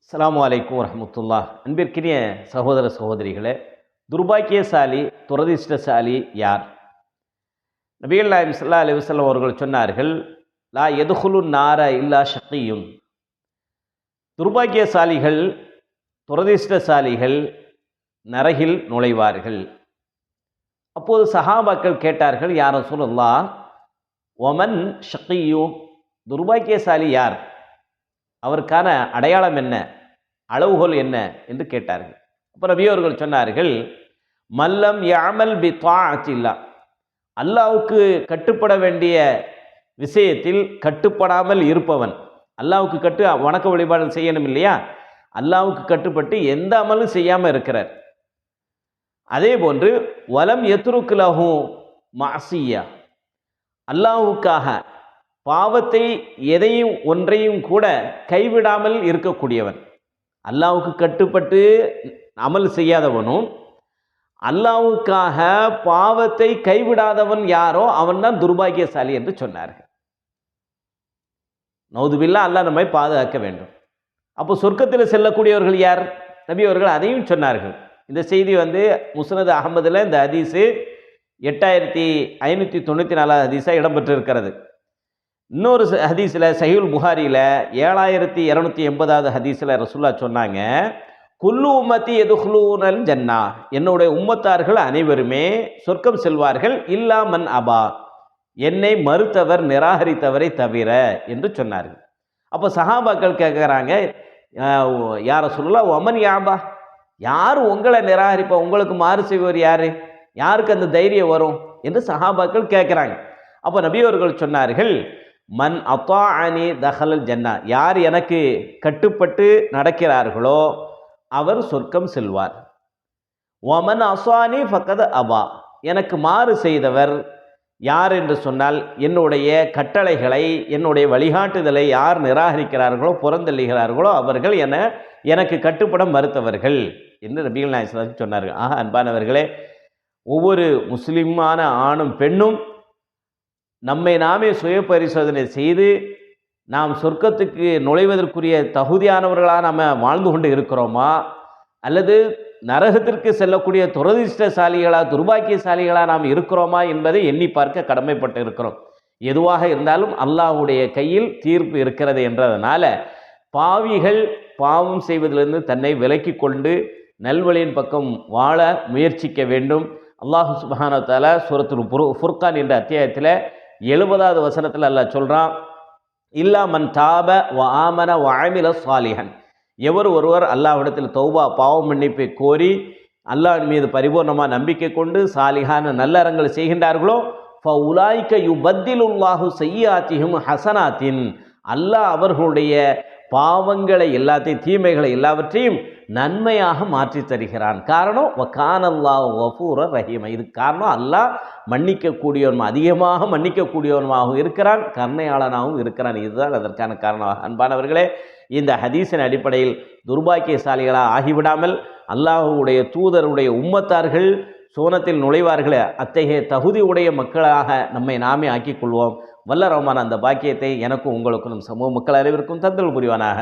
அஸ்ஸலாமு அலைக்கும் வரஹ்மத்துல்லாஹ். அன்பிற்கினிய சகோதர சகோதரிகளே, துர்பாக்கியசாலி துரதிர்ஷ்டசாலி யார்? நபிகள் நாயகம் ஸல்லல்லாஹு அலைஹி வஸல்லம் அவர்கள் சொன்னார்கள், லா யதுகுலுன் நார இல்லா ஷக்கியுன். துர்பாக்கியசாலிகள் துரதிர்ஷ்டசாலிகள் நரகில் நுழைவார்கள். அப்போது சஹாபாக்கள் கேட்டார்கள், யா ரசூலல்லாஹ், ஒமன் ஷக்கியு, துர்பாக்கியசாலி யார்? அவருக்கான அடையாளம் என்ன, அளவுகோல் என்ன என்று கேட்டார்கள். அப்போ நபி அவர்கள் சொன்னார்கள், மல்லம் யஅமல் பி தாஅத்தில்லா, அல்லாஹ்வுக்கு கட்டுப்பட வேண்டிய விஷயத்தில் கட்டுப்படாமல் இருப்பவன். அல்லாஹ்வுக்கு வணக்க வழிபாடு செய்யணும் இல்லையா, அல்லாஹ்வுக்கு கட்டுப்பட்டு எந்த அமலும் செய்யாமல் இருக்கிறார். அதே போன்று வலம் யத்ருக் லஹு மஅசியா, அல்லாஹ்வுக்காக பாவத்தை எதையும் ஒன்றையும் கூட கைவிடாமல் இருக்கக்கூடியவன். அல்லாஹ்வுக்கு கட்டுப்பட்டு அமல் செய்யாதவனும் அல்லாஹ்வுக்காக பாவத்தை கைவிடாதவன் யாரோ அவன்தான் துர்பாக்கியசாலி என்று சொன்னார்கள். நவுதுபில்லா, அல்லாஹ் நம்மை பாதுகாக்க வேண்டும். அப்போ சொர்க்கத்தில் செல்லக்கூடியவர்கள் யார்? நபி அவர்கள் அதையும் சொன்னார்கள். இந்த செய்தி முஸ்னத் அஹமதில் இந்த ஹதீஸு 8594 ஹதீஸாக இடம்பெற்றிருக்கிறது. இன்னொரு ஹதீஸில் சஹீஹுல் புகாரியில் 7280 ஹதீஸில் ரசூலுல்லாஹ் சொன்னாங்க, குல்லு உம்மத்தி யதுகுலூனல் ஜன்னா, என்னுடைய உம்மத்தார்கள் அனைவருமே சொர்க்கம் செல்வார்கள், இல்லா மன் அபா, என்னை மறுத்தவர் நிராகரித்தவரை தவிர என்று சொன்னார்கள். அப்போ சஹாபாக்கள் கேட்குறாங்க, யா ரசூலுல்லாஹ் ஒமன் யாபா, யார் உங்களை நிராகரிப்பா, உங்களுக்கு மாறு செய்வர் யார், யாருக்கு அந்த தைரியம் வரும் என்று சஹாபாக்கள் கேட்குறாங்க. அப்போ நபி அவர்கள் சொன்னார்கள், மன் அத்தாஅனி தஹலல் ஜன்னா, யார் எனக்கு கட்டுப்பட்டு நடக்கிறார்களோ அவர் சொர்க்கம் செல்வார். ஒமன் அஸ்வானி ஃபக்கத் அபா, எனக்கு மாறு செய்தவர் யார் என்று சொன்னால், என்னுடைய கட்டளைகளை என்னுடைய வழிகாட்டுதலை யார் நிராகரிக்கிறார்களோ புறந்தள்ளுகிறார்களோ அவர்கள் எனக்கு கட்டுப்பட மறுத்தவர்கள் என்று நபிகள் நாயகம் சொன்னார்கள். ஆக அன்பானவர்களே, ஒவ்வொரு முஸ்லிமான ஆணும் பெண்ணும் நம்மை நாமே சுய பரிசோதனை செய்து நாம் சொர்க்கத்துக்கு நுழைவதற்குரிய தகுதியானவர்களாக நாம் வாழ்ந்து கொண்டு இருக்கிறோமா, அல்லது நரகத்திற்கு செல்லக்கூடிய துரதிர்ஷ்டசாலிகளாக துர்பாக்கியசாலிகளாக நாம் இருக்கிறோமா என்பதை எண்ணி பார்க்க கடமைப்பட்டு இருக்கிறோம். எதுவாக இருந்தாலும் அல்லாஹ்வுடைய கையில் தீர்ப்பு இருக்கிறது என்றதனால பாவிகள் பாவம் செய்வதிலிருந்து தன்னை விலக்கி கொண்டு நல்வழியின் பக்கம் வாழ முயற்சிக்க வேண்டும். அல்லாஹ் சுப்ஹானஹு வ தஆலா சூரத்துல் ஃபுர்கான் என்ற அத்தியாயத்தில் 70வது வசனத்தில் அல்லாஹ் சொல்கிறான், இல்லா மன் தாப வ ஆமன வ அமில சாலிஹன், ஒருவர் அல்லாஹ்விடத்தில் தௌபா பாவ மன்னிப்பை கோரி அல்லாஹ்வின் மீது பரிபூர்ணமாக நம்பிக்கை கொண்டு சாலிஹான நல்லறங்கள் செய்கின்றார்களோ, ஃபஉலாயிக யுபத்திலுல்லாஹு ஸய்யிஆத்திஹிம் ஹஸனாத்தின், அல்லாஹ் அவர்களுடைய பாவங்களை எல்லாத்தையும் தீமைகளை எல்லாவற்றையும் நன்மையாக மாற்றி தருகிறான். காரணம் வகானல்லாஹு கஃபூரர் ரஹீம், இது காரணம் அல்லாஹ் மன்னிக்கக்கூடியவன், அதிகமாக மன்னிக்கக்கூடியவனாகவும் இருக்கிறான், கருணையாளனாகவும் இருக்கிறான். இதுதான் அதற்கான காரணம். அன்பானவர்களே, இந்த ஹதீஸின் அடிப்படையில் துர்பாக்கியசாலிகளாக ஆகிவிடாமல் அல்லாஹ்வுடைய தூதருடைய உம்மத்தார்கள் சோனத்தில் நுழைவார்களே, அத்தகைய தகுதி உடைய மக்களாக நம்மை நாமே ஆக்கிக் கொள்வோம். வல்ல ரஹ்மான் அந்த பாக்கியத்தை எனக்கும் உங்களுக்கும் நம் சமூக மக்கள் அனைவருக்கும் தந்தல் புரிவானாக.